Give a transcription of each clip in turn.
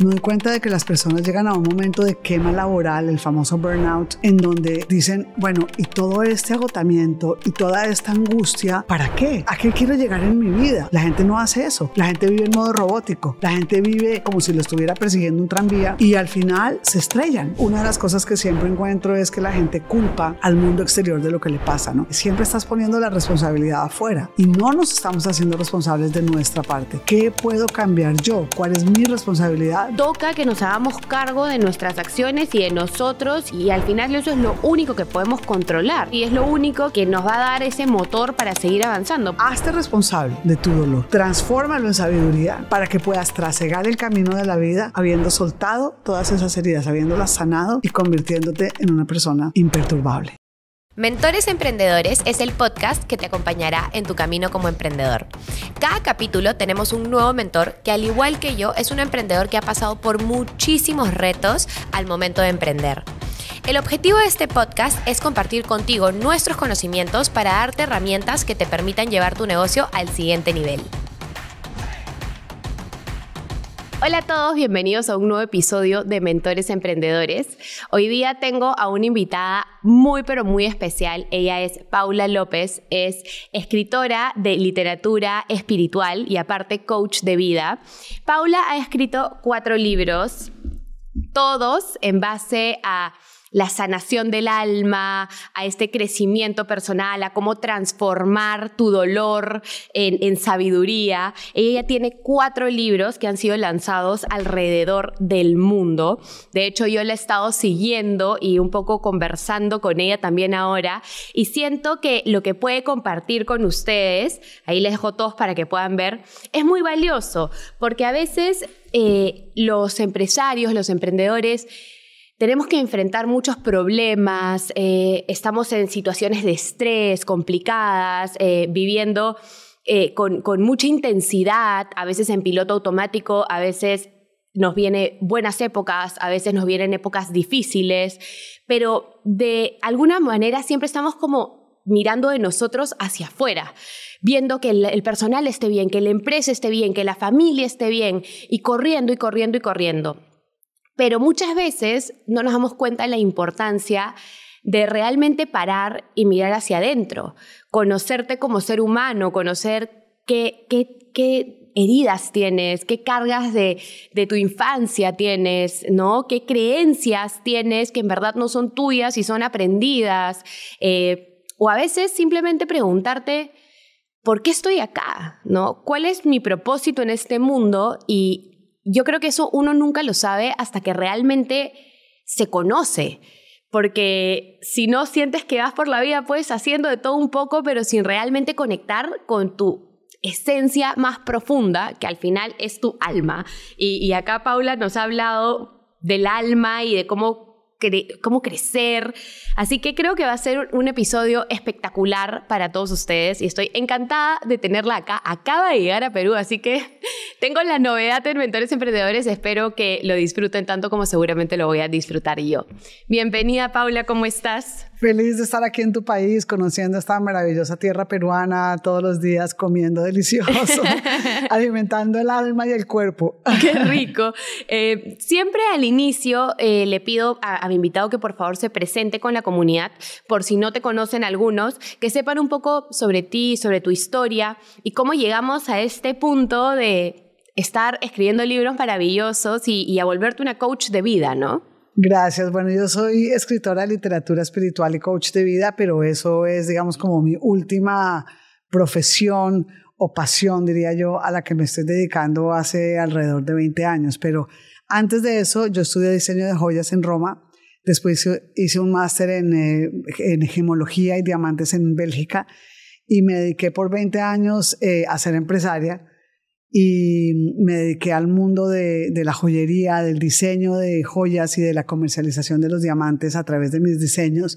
Me doy cuenta de que las personas llegan a un momento de quema laboral, el famoso burnout, en donde dicen, bueno, y todo este agotamiento y toda esta angustia, ¿para qué? ¿A qué quiero llegar en mi vida? La gente no hace eso. La gente vive en modo robótico. La gente vive como si lo estuviera persiguiendo un tranvía y al final se estrellan. Una de las cosas que siempre encuentro es que la gente culpa al mundo exterior de lo que le pasa, ¿no? Siempre estás poniendo la responsabilidad afuera y no nos estamos haciendo responsables de nuestra parte. ¿Qué puedo cambiar yo? ¿Cuál es mi responsabilidad? Toca que nos hagamos cargo de nuestras acciones y de nosotros, y al final eso es lo único que podemos controlar y es lo único que nos va a dar ese motor para seguir avanzando. Hazte responsable de tu dolor, transfórmalo en sabiduría para que puedas trasegar el camino de la vida habiendo soltado todas esas heridas, habiéndolas sanado y convirtiéndote en una persona imperturbable. Mentores Emprendedores es el podcast que te acompañará en tu camino como emprendedor. Cada capítulo tenemos un nuevo mentor que, al igual que yo, es un emprendedor que ha pasado por muchísimos retos al momento de emprender. El objetivo de este podcast es compartir contigo nuestros conocimientos para darte herramientas que te permitan llevar tu negocio al siguiente nivel. Hola a todos, bienvenidos a un nuevo episodio de Mentores Emprendedores. Hoy día tengo a una invitada muy pero muy especial. Ella es Paula López, es escritora de literatura espiritual y aparte coach de vida. Paula ha escrito 4 libros, todos en base a la sanación del alma, a este crecimiento personal, a cómo transformar tu dolor en sabiduría. Ella tiene 4 libros que han sido lanzados alrededor del mundo. De hecho, yo la he estado siguiendo y un poco conversando con ella también ahora, y siento que lo que puede compartir con ustedes, ahí les dejo todos para que puedan ver, es muy valioso, porque a veces los empresarios, los emprendedores, tenemos que enfrentar muchos problemas, estamos en situaciones de estrés complicadas, viviendo con mucha intensidad, a veces en piloto automático, a veces nos vienen buenas épocas, a veces nos vienen épocas difíciles, pero de alguna manera siempre estamos como mirando de nosotros hacia afuera, viendo que el personal esté bien, que la empresa esté bien, que la familia esté bien, y corriendo y corriendo y corriendo. Pero muchas veces no nos damos cuenta de la importancia de realmente parar y mirar hacia adentro, conocerte como ser humano, conocer qué heridas tienes, qué cargas de tu infancia tienes, ¿no? Qué creencias tienes que en verdad no son tuyas y son aprendidas. O a veces simplemente preguntarte, ¿por qué estoy acá? ¿No? ¿Cuál es mi propósito en este mundo? Y yo creo que eso uno nunca lo sabe hasta que realmente se conoce, porque si no sientes que vas por la vida pues haciendo de todo un poco, pero sin realmente conectar con tu esencia más profunda, que al final es tu alma. Y acá Paula nos ha hablado del alma y de cómo crecer. Así que creo que va a ser un episodio espectacular para todos ustedes y estoy encantada de tenerla acá. Acaba de llegar a Perú, así que tengo la novedad en Mentores Emprendedores. Espero que lo disfruten tanto como seguramente lo voy a disfrutar yo. Bienvenida, Paula, ¿cómo estás? Feliz de estar aquí en tu país, conociendo esta maravillosa tierra peruana, todos los días comiendo delicioso, alimentando el alma y el cuerpo. ¡Qué rico! Siempre al inicio le pido a mi invitado que por favor se presente con la comunidad, por si no te conocen algunos, que sepan un poco sobre ti, sobre tu historia y cómo llegamos a este punto de estar escribiendo libros maravillosos y a volverte una coach de vida, ¿no? Gracias. Bueno, yo soy escritora de literatura espiritual y coach de vida, pero eso es, digamos, como mi última profesión o pasión, diría yo, a la que me estoy dedicando hace alrededor de 20 años. Pero antes de eso, yo estudié diseño de joyas en Roma. Después hice un máster en gemología y diamantes en Bélgica y me dediqué por 20 años a ser empresaria. Y me dediqué al mundo de la joyería, del diseño de joyas y de la comercialización de los diamantes a través de mis diseños,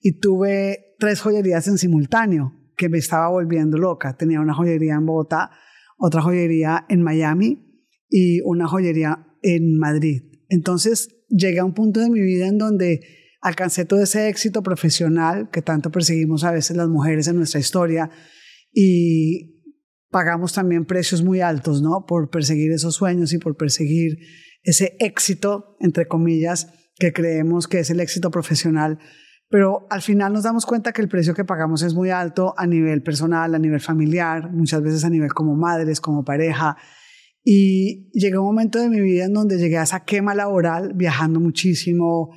y tuve 3 joyerías en simultáneo que me estaba volviendo loca. Tenía una joyería en Bogotá, otra joyería en Miami y una joyería en Madrid. Entonces llegué a un punto de mi vida en donde alcancé todo ese éxito profesional que tanto perseguimos a veces las mujeres en nuestra historia, y pagamos también precios muy altos, ¿no? Por perseguir esos sueños y por perseguir ese éxito, entre comillas, que creemos que es el éxito profesional, pero al final nos damos cuenta que el precio que pagamos es muy alto a nivel personal, a nivel familiar, muchas veces a nivel como madres, como pareja. Y llegué a un momento de mi vida en donde llegué a esa quema laboral, viajando muchísimo,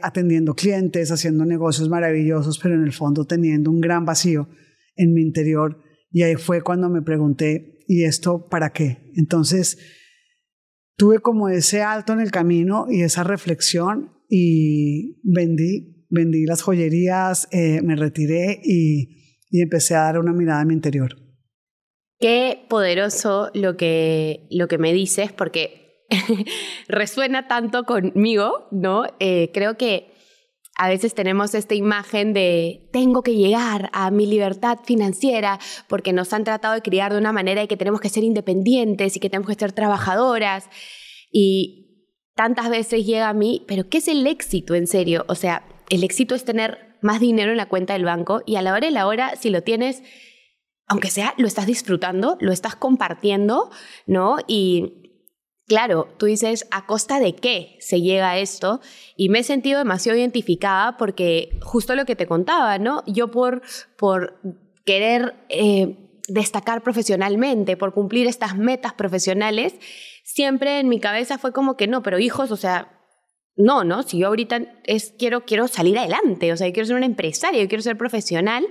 atendiendo clientes, haciendo negocios maravillosos, pero en el fondo teniendo un gran vacío en mi interior. Y ahí fue cuando me pregunté, ¿y esto para qué? Entonces tuve como ese alto en el camino y esa reflexión y vendí las joyerías, me retiré y empecé a dar una mirada a mi interior. Qué poderoso lo que me dices, porque resuena tanto conmigo, ¿no? Creo que a veces tenemos esta imagen de tengo que llegar a mi libertad financiera porque nos han tratado de criar de una manera y que tenemos que ser independientes y que tenemos que ser trabajadoras. Y tantas veces llega a mí, pero ¿qué es el éxito en serio? O sea, el éxito es tener más dinero en la cuenta del banco y a la hora de la hora, si lo tienes, aunque sea, lo estás disfrutando, lo estás compartiendo, ¿no? Y claro, tú dices, ¿a costa de qué se llega a esto? Y me he sentido demasiado identificada porque justo lo que te contaba, ¿no? Yo por querer destacar profesionalmente, por cumplir estas metas profesionales, siempre en mi cabeza fue como que no, pero hijos, o sea, no, si yo ahorita quiero salir adelante, o sea, yo quiero ser una empresaria, yo quiero ser profesional.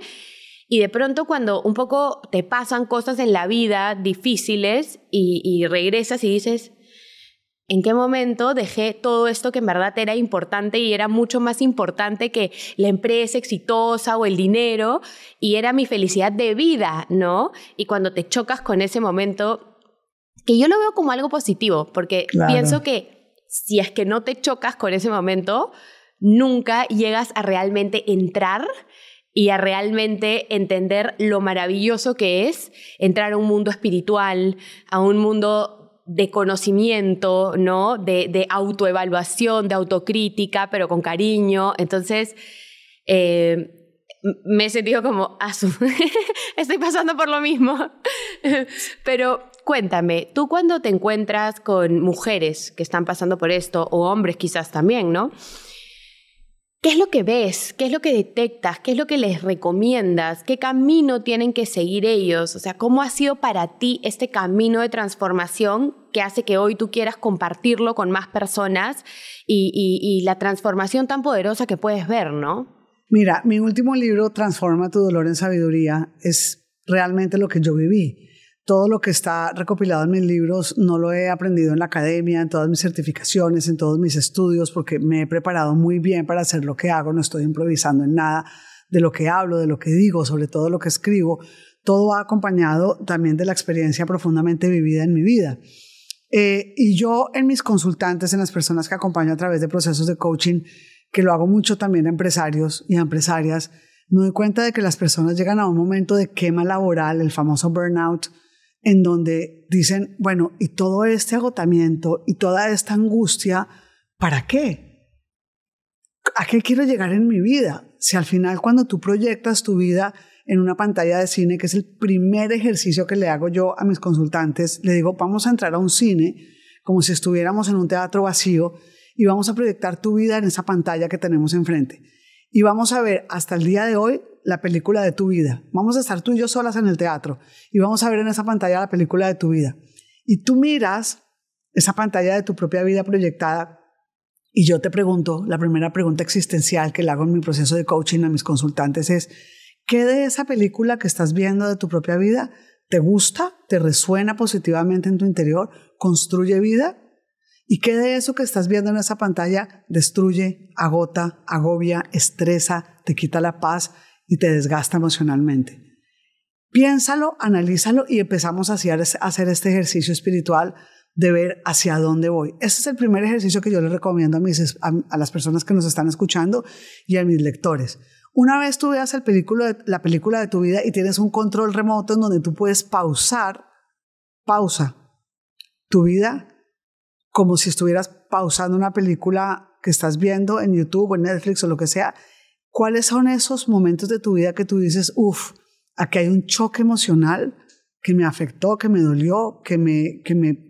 Y de pronto cuando un poco te pasan cosas en la vida difíciles y regresas y dices, ¿en qué momento dejé todo esto que en verdad era importante y era mucho más importante que la empresa exitosa o el dinero y era mi felicidad de vida, ¿no? Y cuando te chocas con ese momento, que yo lo veo como algo positivo, porque pienso que si es que no te chocas con ese momento, nunca llegas a realmente entrar y a realmente entender lo maravilloso que es entrar a un mundo espiritual, a un mundo de conocimiento, ¿no? De autoevaluación, de autocrítica, pero con cariño. Entonces, me he sentido como, estoy pasando por lo mismo. Pero cuéntame, tú cuando te encuentras con mujeres que están pasando por esto, o hombres quizás también, ¿no? ¿Qué es lo que ves? ¿Qué es lo que detectas? ¿Qué es lo que les recomiendas? ¿Qué camino tienen que seguir ellos? O sea, ¿cómo ha sido para ti este camino de transformación que hace que hoy tú quieras compartirlo con más personas y la transformación tan poderosa que puedes ver, ¿no? Mira, mi último libro, Transforma tu dolor en sabiduría, es realmente lo que yo viví. Todo lo que está recopilado en mis libros no lo he aprendido en la academia, en todas mis certificaciones, en todos mis estudios, porque me he preparado muy bien para hacer lo que hago, no estoy improvisando en nada de lo que hablo, de lo que digo, sobre todo lo que escribo. Todo va acompañado también de la experiencia profundamente vivida en mi vida. Y yo en mis consultantes, en las personas que acompaño a través de procesos de coaching, que lo hago mucho también a empresarios y a empresarias, me doy cuenta de que las personas llegan a un momento de quema laboral, el famoso burnout, en donde dicen, bueno, y todo este agotamiento y toda esta angustia, ¿para qué? ¿A qué quiero llegar en mi vida? Si al final cuando tú proyectas tu vida en una pantalla de cine, que es el primer ejercicio que le hago yo a mis consultantes, le digo, vamos a entrar a un cine como si estuviéramos en un teatro vacío y vamos a proyectar tu vida en esa pantalla que tenemos enfrente. Y vamos a ver hasta el día de hoy la película de tu vida. Vamos a estar tú y yo solas en el teatro y vamos a ver en esa pantalla la película de tu vida. Y tú miras esa pantalla de tu propia vida proyectada y yo te pregunto, la primera pregunta existencial que le hago en mi proceso de coaching a mis consultantes es, ¿qué de esa película que estás viendo de tu propia vida te gusta, te resuena positivamente en tu interior, construye vida? ¿Y qué de eso que estás viendo en esa pantalla destruye, agota, agobia, estresa, te quita la paz y te desgasta emocionalmente? Piénsalo, analízalo y empezamos a hacer este ejercicio espiritual de ver hacia dónde voy. Ese es el primer ejercicio que yo les recomiendo a las personas que nos están escuchando y a mis lectores. Una vez tú veas la película de tu vida y tienes un control remoto en donde tú puedes pausa tu vida como si estuvieras pausando una película que estás viendo en YouTube o en Netflix o lo que sea. ¿Cuáles son esos momentos de tu vida que tú dices, aquí hay un choque emocional que me afectó, que me dolió, que me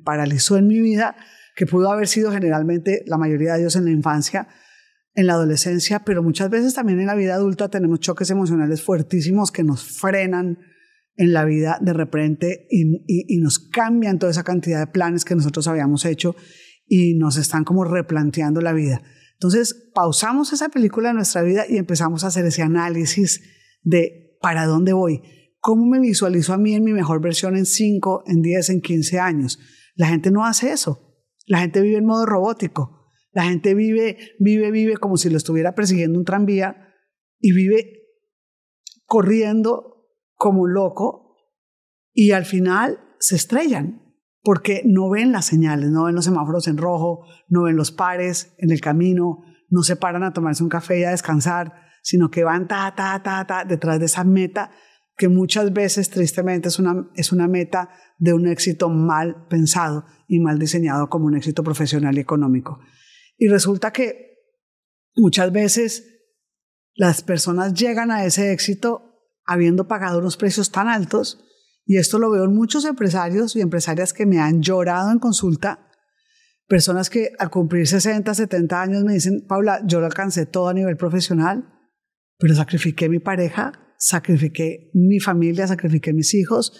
paralizó en mi vida, que pudo haber sido generalmente la mayoría de ellos en la infancia, en la adolescencia, pero muchas veces también en la vida adulta tenemos choques emocionales fuertísimos que nos frenan en la vida de repente y nos cambian toda esa cantidad de planes que nosotros habíamos hecho y nos están como replanteando la vida. Entonces pausamos esa película de nuestra vida y empezamos a hacer ese análisis de ¿para dónde voy? ¿Cómo me visualizo a mí en mi mejor versión en 5, en 10, en 15 años? La gente no hace eso. La gente vive en modo robótico. La gente vive como si lo estuviera persiguiendo un tranvía y vive corriendo como un loco y al final se estrellan porque no ven las señales, no ven los semáforos en rojo, no ven los pares en el camino, no se paran a tomarse un café y a descansar, sino que van detrás de esa meta que muchas veces tristemente es una meta de un éxito mal pensado y mal diseñado como un éxito profesional y económico. Y resulta que muchas veces las personas llegan a ese éxito habiendo pagado unos precios tan altos, y esto lo veo en muchos empresarios y empresarias que me han llorado en consulta, personas que al cumplir 60, 70 años me dicen, Paula, yo lo alcancé todo a nivel profesional, pero sacrifiqué mi pareja, sacrifiqué mi familia, sacrifiqué mis hijos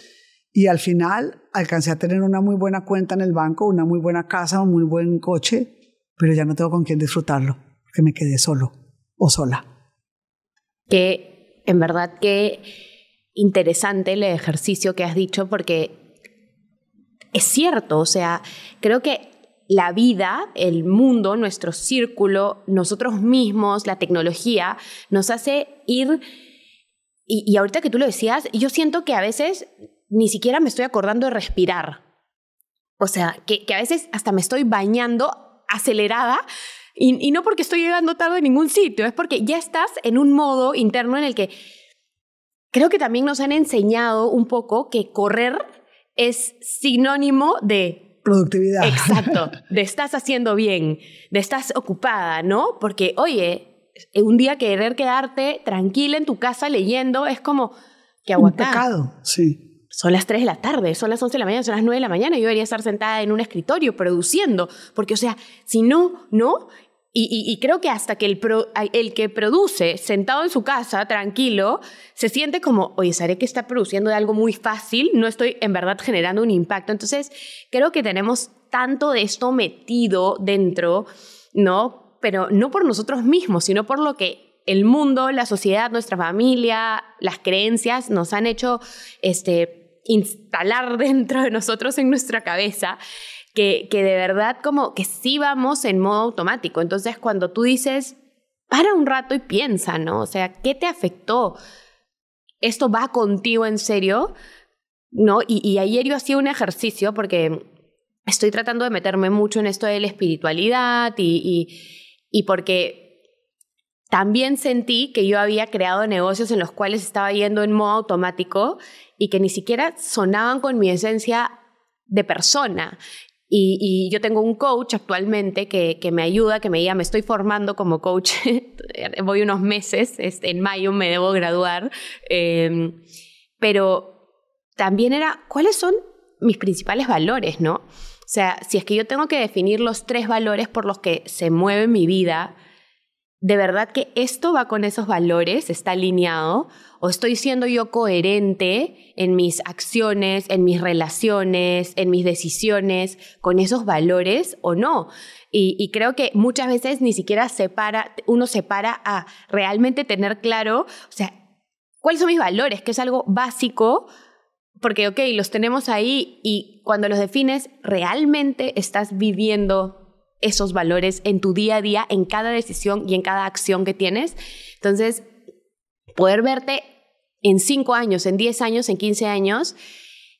y al final alcancé a tener una muy buena cuenta en el banco, una muy buena casa, un muy buen coche, pero ya no tengo con quién disfrutarlo porque me quedé solo o sola. Que en verdad que interesante el ejercicio que has dicho porque es cierto, o sea, creo que la vida, el mundo, nuestro círculo, nosotros mismos, la tecnología nos hace ir. Y ahorita que tú lo decías, yo siento que a veces ni siquiera me estoy acordando de respirar. O sea, que a veces hasta me estoy bañando acelerada y no porque estoy llegando tarde a ningún sitio, es porque ya estás en un modo interno en el que creo que también nos han enseñado un poco que correr es sinónimo de productividad. Exacto, de estás haciendo bien, de estás ocupada, ¿no? Porque, oye, un día querer quedarte tranquila en tu casa leyendo es como que aguantar. Un pecado, sí. Son las 3 de la tarde, son las 11 de la mañana, son las 9 de la mañana. Yo debería estar sentada en un escritorio produciendo, porque, o sea, si no, ¿no? Y creo que hasta que el que produce sentado en su casa, tranquilo, se siente como, oye, ¿sabes que está produciendo de algo muy fácil? No estoy en verdad generando un impacto. Entonces, creo que tenemos tanto de esto metido dentro, ¿no? Pero no por nosotros mismos, sino por lo que el mundo, la sociedad, nuestra familia, las creencias nos han hecho instalar dentro de nosotros en nuestra cabeza. Que de verdad como que sí vamos en modo automático. Entonces, cuando tú dices, para un rato y piensa, ¿no? O sea, ¿qué te afectó? ¿Esto va contigo en serio? ¿No? Y ayer yo hacía un ejercicio porque estoy tratando de meterme mucho en esto de la espiritualidad y porque también sentí que yo había creado negocios en los cuales estaba yendo en modo automático y que ni siquiera sonaban con mi esencia de persona. Y yo tengo un coach actualmente que me ayuda, que me diga, me estoy formando como coach, voy unos meses, en mayo me debo graduar, pero también era, ¿cuáles son mis principales valores, no? O sea, si es que yo tengo que definir los 3 valores por los que se mueve mi vida, ¿de verdad que esto va con esos valores? ¿Está alineado? ¿O estoy siendo yo coherente en mis acciones, en mis relaciones, en mis decisiones con esos valores o no? Y creo que muchas veces ni siquiera uno separa a realmente tener claro, o sea, ¿cuáles son mis valores? Que es algo básico, porque, ok, los tenemos ahí y cuando los defines, ¿realmente estás viviendo esos valores en tu día a día, en cada decisión y en cada acción que tienes? Entonces, poder verte en 5 años, en 10 años, en 15 años,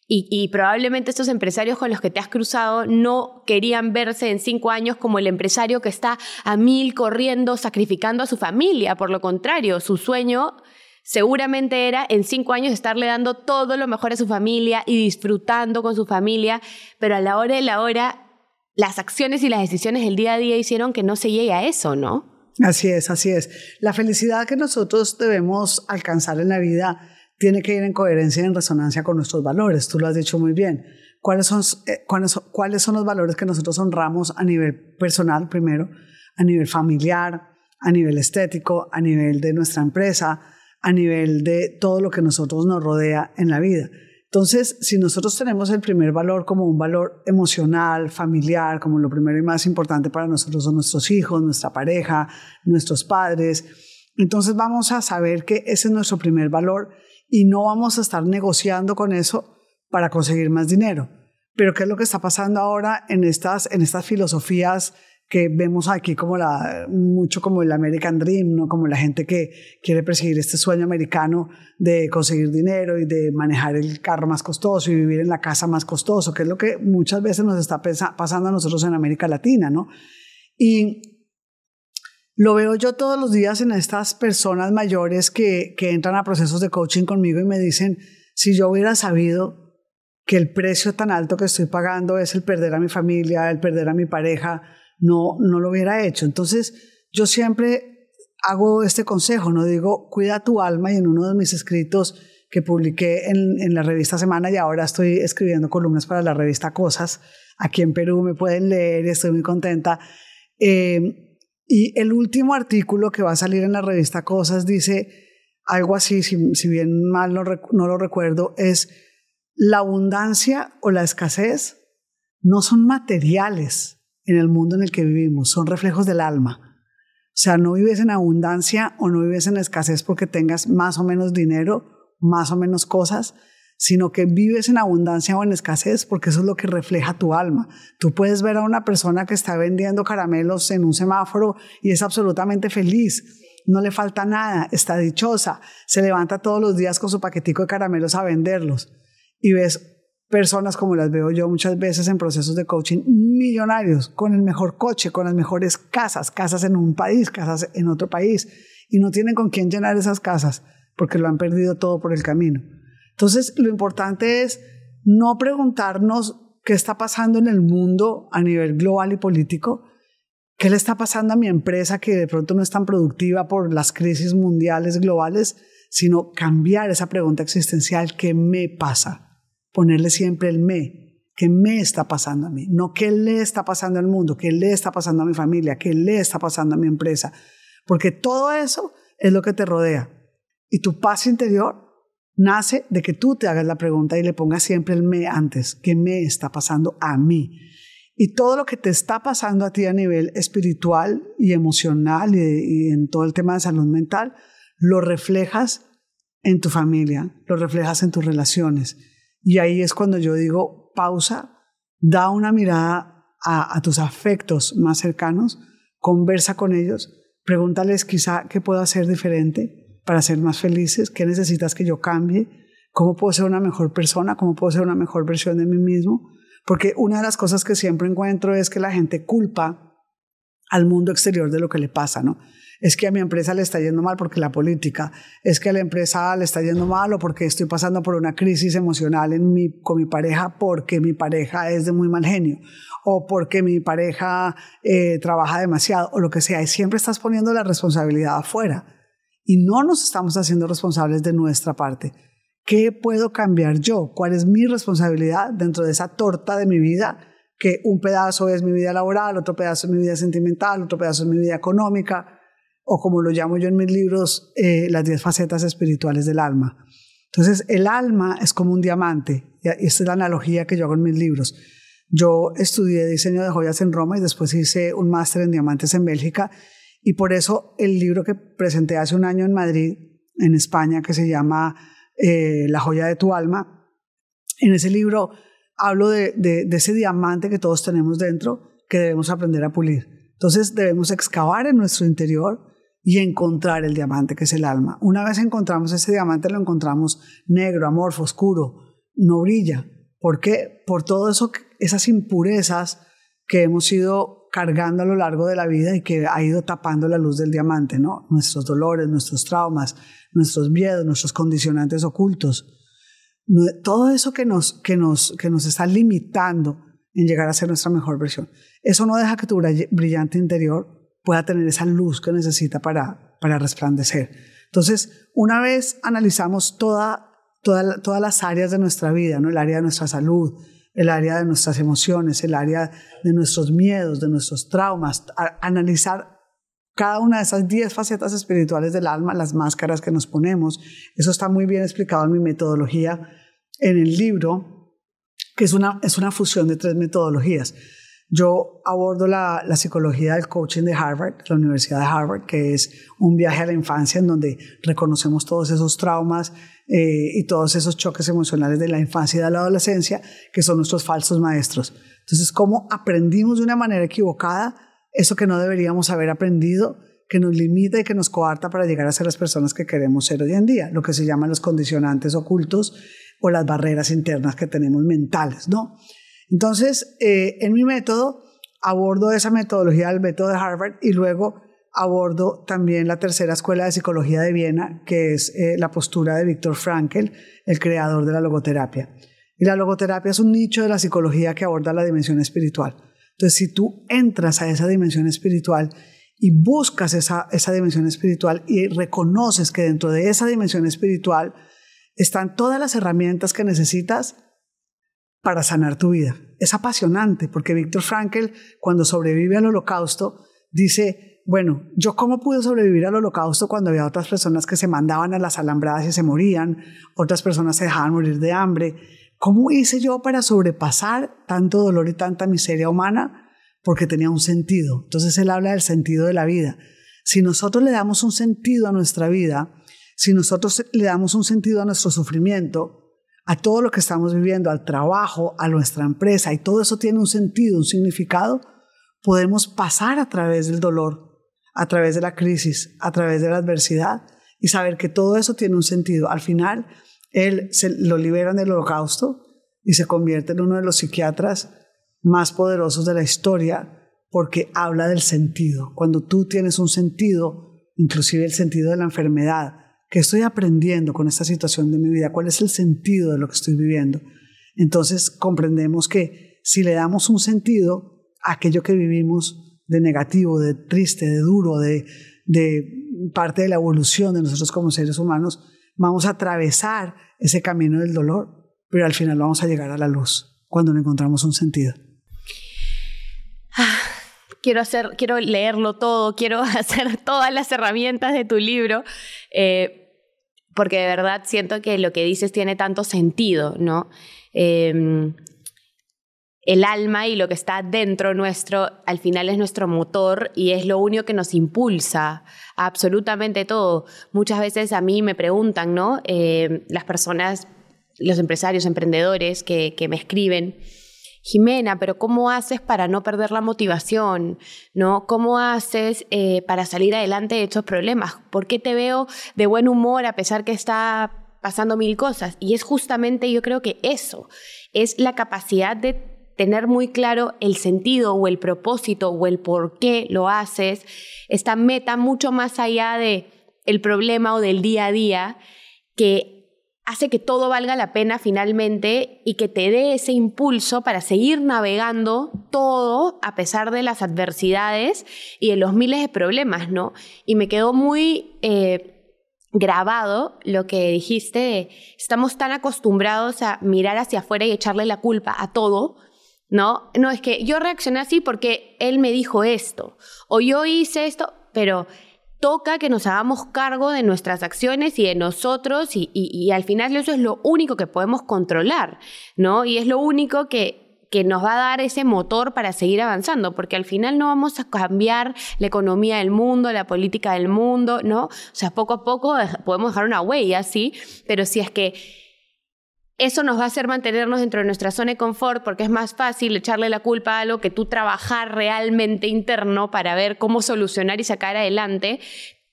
y probablemente estos empresarios con los que te has cruzado no querían verse en 5 años como el empresario que está a 1000 corriendo, sacrificando a su familia. Por lo contrario, su sueño seguramente era en 5 años estarle dando todo lo mejor a su familia y disfrutando con su familia, pero a la hora de la hora, las acciones y las decisiones del día a día hicieron que no se llegue a eso, ¿no? Así es, así es. La felicidad que nosotros debemos alcanzar en la vida tiene que ir en coherencia y en resonancia con nuestros valores. Tú lo has dicho muy bien. ¿Cuáles son los valores que nosotros honramos a nivel personal primero, a nivel familiar, a nivel estético, a nivel de nuestra empresa, a nivel de todo lo que nosotros nos rodea en la vida? Entonces, si nosotros tenemos el primer valor como un valor emocional, familiar, como lo primero y más importante para nosotros son nuestros hijos, nuestra pareja, nuestros padres, entonces vamos a saber que ese es nuestro primer valor y no vamos a estar negociando con eso para conseguir más dinero. Pero ¿qué es lo que está pasando ahora en estas filosofías que vemos aquí mucho como el American Dream, ¿no? Como la gente que quiere perseguir este sueño americano de conseguir dinero y de manejar el carro más costoso y vivir en la casa más costoso, que es lo que muchas veces nos está pasando a nosotros en América Latina, ¿no? Y lo veo yo todos los días en estas personas mayores que entran a procesos de coaching conmigo y me dicen, si yo hubiera sabido que el precio tan alto que estoy pagando es el perder a mi familia, el perder a mi pareja, no lo hubiera hecho. Entonces, yo siempre hago este consejo, ¿no? Digo, cuida tu alma, y en uno de mis escritos que publiqué en la revista Semana, y ahora estoy escribiendo columnas para la revista Cosas, aquí en Perú me pueden leer y estoy muy contenta. Y el último artículo que va a salir en la revista Cosas dice algo así, si bien mal no lo recuerdo, es la abundancia o la escasez no son materiales en el mundo en el que vivimos, son reflejos del alma. O sea, no vives en abundancia o no vives en escasez porque tengas más o menos dinero, más o menos cosas, sino que vives en abundancia o en escasez porque eso es lo que refleja tu alma. Tú puedes ver a una persona que está vendiendo caramelos en un semáforo y es absolutamente feliz, no le falta nada, está dichosa, se levanta todos los días con su paquetico de caramelos a venderlos, y ves personas como las veo yo muchas veces en procesos de coaching, millonarios, con el mejor coche, con las mejores casas en un país, casas en otro país, y no tienen con quién llenar esas casas porque lo han perdido todo por el camino. Entonces, lo importante es no preguntarnos qué está pasando en el mundo a nivel global y político, qué le está pasando a mi empresa que de pronto no es tan productiva por las crisis mundiales globales, sino cambiar esa pregunta existencial, ¿qué me pasa? Ponerle siempre el me, ¿qué me está pasando a mí? No qué le está pasando al mundo, qué le está pasando a mi familia, qué le está pasando a mi empresa. Porque todo eso es lo que te rodea. Y tu paz interior nace de que tú te hagas la pregunta y le pongas siempre el me antes. ¿Qué me está pasando a mí? Y todo lo que te está pasando a ti a nivel espiritual y emocional y en todo el tema de salud mental, lo reflejas en tu familia, lo reflejas en tus relaciones. Y ahí es cuando yo digo, pausa, da una mirada a tus afectos más cercanos, conversa con ellos, pregúntales quizá qué puedo hacer diferente para ser más felices, qué necesitas que yo cambie, cómo puedo ser una mejor persona, cómo puedo ser una mejor versión de mí mismo. Porque una de las cosas que siempre encuentro es que la gente culpa al mundo exterior de lo que le pasa, ¿no? Es que a mi empresa le está yendo mal porque la política, es que a la empresa le está yendo mal o porque estoy pasando por una crisis emocional con mi pareja porque mi pareja es de muy mal genio o porque mi pareja trabaja demasiado o lo que sea. Y siempre estás poniendo la responsabilidad afuera y no nos estamos haciendo responsables de nuestra parte. ¿Qué puedo cambiar yo? ¿Cuál es mi responsabilidad dentro de esa torta de mi vida? Que un pedazo es mi vida laboral, otro pedazo es mi vida sentimental, otro pedazo es mi vida económica, o como lo llamo yo en mis libros, las 10 facetas espirituales del alma. Entonces, el alma es como un diamante, y esta es la analogía que yo hago en mis libros. Yo estudié diseño de joyas en Roma y después hice un máster en diamantes en Bélgica, y por eso el libro que presenté hace un año en Madrid, en España, que se llama La joya de tu alma, en ese libro hablo de ese diamante que todos tenemos dentro, que debemos aprender a pulir. Entonces debemos excavar en nuestro interior y encontrar el diamante que es el alma. Una vez encontramos ese diamante, lo encontramos negro, amorfo, oscuro, no brilla. ¿Por qué? Por todo eso, esas impurezas que hemos ido cargando a lo largo de la vida y que ha ido tapando la luz del diamante, ¿no? Nuestros dolores, nuestros traumas, nuestros miedos, nuestros condicionantes ocultos. Todo eso que nos está limitando en llegar a ser nuestra mejor versión. Eso no deja que tu brillante interior pueda tener esa luz que necesita para resplandecer. Entonces, una vez analizamos toda todas las áreas de nuestra vida, ¿no? El área de nuestra salud, el área de nuestras emociones, el área de nuestros miedos, de nuestros traumas, analizar cada una de esas 10 facetas espirituales del alma, las máscaras que nos ponemos. Eso está muy bien explicado en mi metodología en el libro, que es una fusión de 3 metodologías. Yo abordo la psicología del coaching de Harvard, la Universidad de Harvard, que es un viaje a la infancia en donde reconocemos todos esos traumas y todos esos choques emocionales de la infancia y de la adolescencia, que son nuestros falsos maestros. Entonces, ¿cómo aprendimos de una manera equivocada eso que no deberíamos haber aprendido, que nos limita y que nos coarta para llegar a ser las personas que queremos ser hoy en día? Lo que se llaman los condicionantes ocultos o las barreras internas que tenemos mentales, ¿no? Entonces, en mi método abordo esa metodología del método de Harvard y luego abordo también la tercera escuela de psicología de Viena, que es la postura de Viktor Frankl, el creador de la logoterapia. Y la logoterapia es un nicho de la psicología que aborda la dimensión espiritual. Entonces, si tú entras a esa dimensión espiritual y buscas esa dimensión espiritual y reconoces que dentro de esa dimensión espiritual están todas las herramientas que necesitas para sanar tu vida. Es apasionante porque Viktor Frankl, cuando sobrevive al Holocausto, dice, bueno, ¿yo cómo pude sobrevivir al Holocausto cuando había otras personas que se mandaban a las alambradas y se morían, otras personas se dejaban morir de hambre? ¿Cómo hice yo para sobrepasar tanto dolor y tanta miseria humana? Porque tenía un sentido. Entonces él habla del sentido de la vida. Si nosotros le damos un sentido a nuestra vida, si nosotros le damos un sentido a nuestro sufrimiento, a todo lo que estamos viviendo, al trabajo, a nuestra empresa, y todo eso tiene un sentido, un significado, podemos pasar a través del dolor, a través de la crisis, a través de la adversidad y saber que todo eso tiene un sentido. Al final, él lo liberan del Holocausto y se convierte en uno de los psiquiatras más poderosos de la historia porque habla del sentido. Cuando tú tienes un sentido, inclusive el sentido de la enfermedad, ¿qué estoy aprendiendo con esta situación de mi vida? ¿Cuál es el sentido de lo que estoy viviendo? Entonces comprendemos que si le damos un sentido a aquello que vivimos de negativo, de triste, de duro, de parte de la evolución de nosotros como seres humanos, vamos a atravesar ese camino del dolor, pero al final vamos a llegar a la luz cuando le encontramos un sentido. Quiero leerlo todo, quiero hacer todas las herramientas de tu libro, porque de verdad siento que lo que dices tiene tanto sentido, ¿no? El alma y lo que está dentro nuestro, al final es nuestro motor y es lo único que nos impulsa a absolutamente todo. Muchas veces a mí me preguntan, ¿no? Las personas, los empresarios, emprendedores que me escriben, Jimena, pero ¿cómo haces para no perder la motivación? ¿No? ¿Cómo haces para salir adelante de estos problemas? ¿Por qué te veo de buen humor a pesar que está pasando 1000 cosas? Y es justamente, yo creo que eso, es la capacidad de tener muy claro el sentido o el propósito o el por qué lo haces, esta meta mucho más allá del problema o del día a día que hace que todo valga la pena finalmente y que te dé ese impulso para seguir navegando todo a pesar de las adversidades y de los miles de problemas, ¿no? Y me quedó muy grabado lo que dijiste de, estamos tan acostumbrados a mirar hacia afuera y echarle la culpa a todo, ¿no? No, es que yo reaccioné así porque él me dijo esto, o yo hice esto, pero toca que nos hagamos cargo de nuestras acciones y de nosotros y al final eso es lo único que podemos controlar, ¿no? Y es lo único que nos va a dar ese motor para seguir avanzando, porque al final no vamos a cambiar la economía del mundo, la política del mundo, ¿no? O sea, poco a poco podemos dejar una huella, sí, pero si es que eso nos va a hacer mantenernos dentro de nuestra zona de confort porque es más fácil echarle la culpa a algo que tú trabajar realmente interno para ver cómo solucionar y sacar adelante.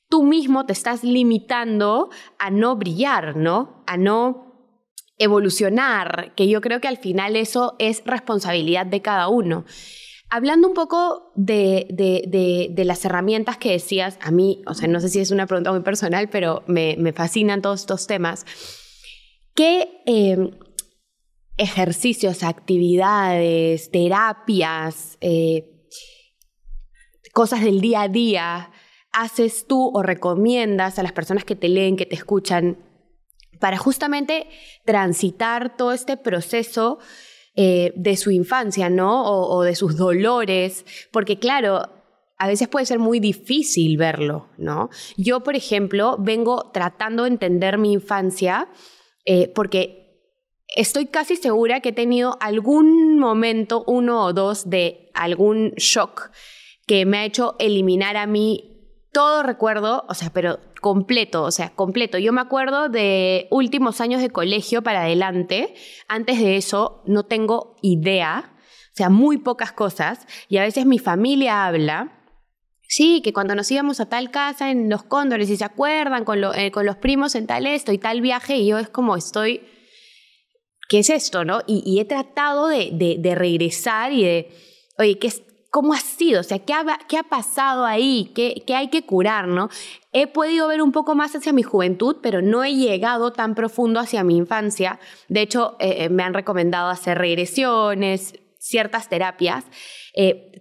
Tú mismo te estás limitando a no brillar, ¿no? A no evolucionar, que yo creo que al final eso es responsabilidad de cada uno. Hablando un poco de las herramientas que decías, a mí, o sea, no sé si es una pregunta muy personal, pero me fascinan todos estos temas. ¿Qué ejercicios, actividades, terapias, cosas del día a día haces tú o recomiendas a las personas que te leen, que te escuchan, para justamente transitar todo este proceso de su infancia, ¿no? O de sus dolores, porque claro, a veces puede ser muy difícil verlo, ¿no? Yo, por ejemplo, vengo tratando de entender mi infancia porque estoy casi segura que he tenido algún momento, 1 o 2, de algún shock que me ha hecho eliminar a mí todo recuerdo, o sea, pero completo. Yo me acuerdo de últimos años de colegio para adelante. Antes de eso no tengo idea, o sea, muy pocas cosas. Y a veces mi familia habla, sí, que cuando nos íbamos a tal casa en Los Cóndores, y se acuerdan, con los primos en tal esto y tal viaje, y yo es como estoy, ¿qué es esto, no? Y he tratado de regresar y de, oye, ¿cómo ha sido? O sea, ¿qué ha pasado ahí? ¿Qué hay que curar, no? He podido ver un poco más hacia mi juventud, pero no he llegado tan profundo hacia mi infancia. De hecho, me han recomendado hacer regresiones, ciertas terapias.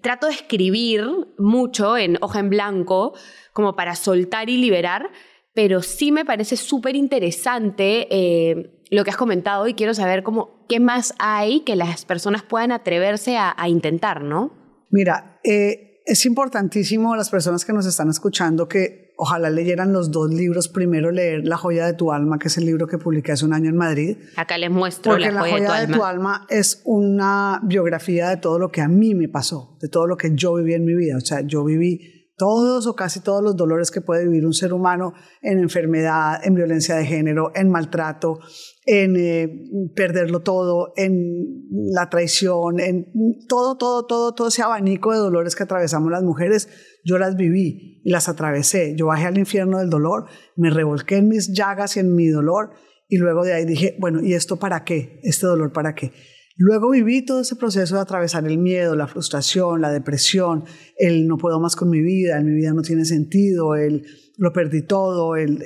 Trato de escribir mucho en hoja en blanco, como para soltar y liberar, pero sí me parece súper interesante lo que has comentado y quiero saber qué más hay que las personas puedan atreverse a intentar, ¿no? Mira, es importantísimo las personas que nos están escuchando que ojalá leyeran los 2 libros. Primero leer La Joya de tu Alma, que es el libro que publiqué hace un año en Madrid. Acá les muestro porque La Joya de tu Alma es una biografía de todo lo que a mí me pasó, de todo lo que yo viví en mi vida. O sea, yo viví todos o casi todos los dolores que puede vivir un ser humano en enfermedad, en violencia de género, en maltrato, en perderlo todo, en la traición, en todo ese abanico de dolores que atravesamos las mujeres. Yo las viví y las atravesé. Yo bajé al infierno del dolor, me revolqué en mis llagas y en mi dolor y luego de ahí dije, bueno, ¿y esto para qué? ¿Este dolor para qué? Luego viví todo ese proceso de atravesar el miedo, la frustración, la depresión, el no puedo más con mi vida no tiene sentido, el lo perdí todo, el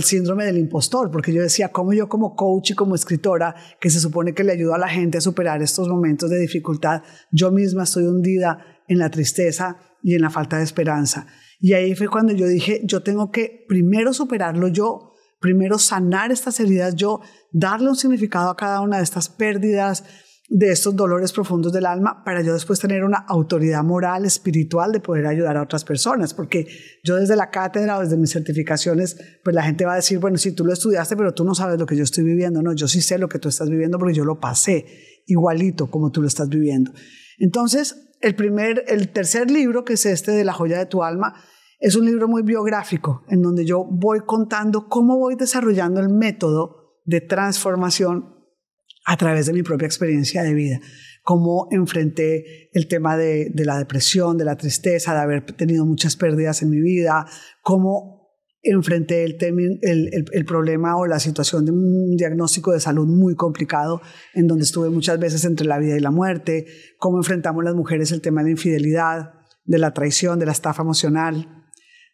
síndrome del impostor, porque yo decía, ¿cómo yo como coach y como escritora, que se supone que le ayudo a la gente a superar estos momentos de dificultad, yo misma estoy hundida en la tristeza y en la falta de esperanza? Y ahí fue cuando yo dije, yo tengo que primero superarlo yo, primero sanar estas heridas yo, darle un significado a cada una de estas pérdidas, de estos dolores profundos del alma, para yo después tener una autoridad moral, espiritual, de poder ayudar a otras personas. Porque yo desde la cátedra o desde mis certificaciones, pues la gente va a decir, bueno, sí, tú lo estudiaste, pero tú no sabes lo que yo estoy viviendo. No, yo sí sé lo que tú estás viviendo porque yo lo pasé igualito como tú lo estás viviendo. Entonces, el tercer libro, que es este de La Joya de tu Alma, es un libro muy biográfico, en donde yo voy contando cómo voy desarrollando el método de transformación a través de mi propia experiencia de vida. Cómo enfrenté el tema de la depresión, de la tristeza, de haber tenido muchas pérdidas en mi vida, cómo enfrenté el problema o la situación de un diagnóstico de salud muy complicado, en donde estuve muchas veces entre la vida y la muerte, cómo enfrentamos las mujeres el tema de la infidelidad, de la traición, de la estafa emocional,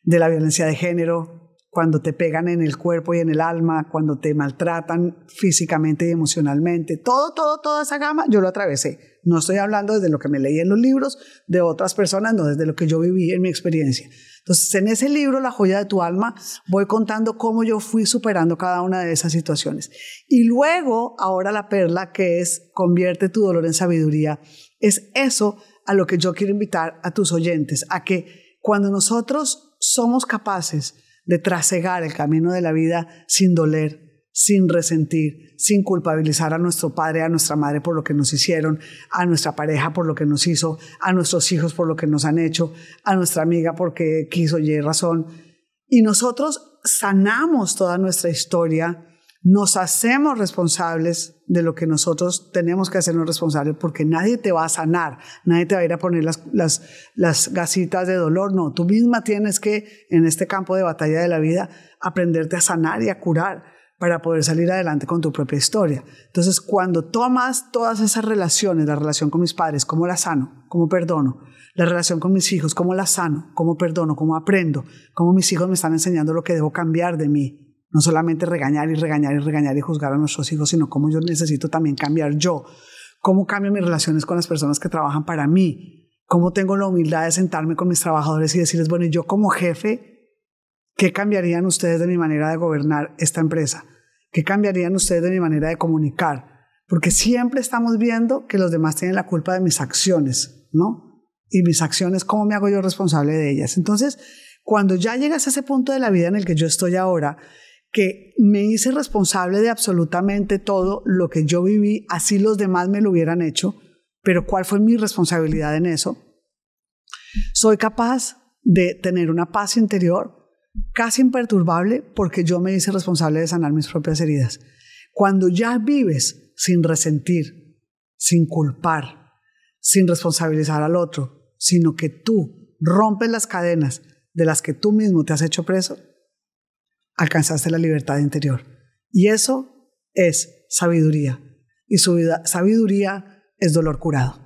de la violencia de género, cuando te pegan en el cuerpo y en el alma, cuando te maltratan físicamente y emocionalmente. Toda esa gama yo lo atravesé. No estoy hablando desde lo que me leí en los libros de otras personas, no, desde lo que yo viví en mi experiencia. Entonces, en ese libro, La Joya de tu Alma, voy contando cómo yo fui superando cada una de esas situaciones. Y luego, ahora la perla, que es Convierte tu dolor en sabiduría, es eso a lo que yo quiero invitar a tus oyentes, a que cuando nosotros somos capaces de trasegar el camino de la vida sin doler, sin resentir, sin culpabilizar a nuestro padre, a nuestra madre por lo que nos hicieron, a nuestra pareja por lo que nos hizo, a nuestros hijos por lo que nos han hecho, a nuestra amiga porque quiso y razón. Y nosotros sanamos toda nuestra historia, nos hacemos responsables de lo que nosotros tenemos que hacernos responsables, porque nadie te va a sanar, nadie te va a ir a poner las gasitas de dolor. No, tú misma tienes que, en este campo de batalla de la vida, aprenderte a sanar y a curar para poder salir adelante con tu propia historia. Entonces, cuando tomas todas esas relaciones, la relación con mis padres, cómo la sano, cómo perdono, la relación con mis hijos, cómo la sano, cómo perdono, cómo aprendo, cómo mis hijos me están enseñando lo que debo cambiar de mí. No solamente regañar y juzgar a nuestros hijos, sino cómo yo necesito también cambiar yo. Cómo cambio mis relaciones con las personas que trabajan para mí. Cómo tengo la humildad de sentarme con mis trabajadores y decirles, bueno, yo como jefe, ¿Qué cambiarían ustedes de mi manera de gobernar esta empresa? ¿Qué cambiarían ustedes de mi manera de comunicar? Porque siempre estamos viendo que los demás tienen la culpa de mis acciones, ¿no? Y mis acciones, ¿cómo me hago yo responsable de ellas? Entonces, cuando ya llegas a ese punto de la vida en el que yo estoy ahora, que me hice responsable de absolutamente todo lo que yo viví, así los demás me lo hubieran hecho, pero ¿cuál fue mi responsabilidad en eso? Soy capaz de tener una paz interior casi imperturbable porque yo me hice responsable de sanar mis propias heridas. Cuando ya vives sin resentir, sin culpar, sin responsabilizar al otro, sino que tú rompes las cadenas de las que tú mismo te has hecho preso, alcanzaste la libertad interior. Y eso es sabiduría. Y sabiduría es dolor curado.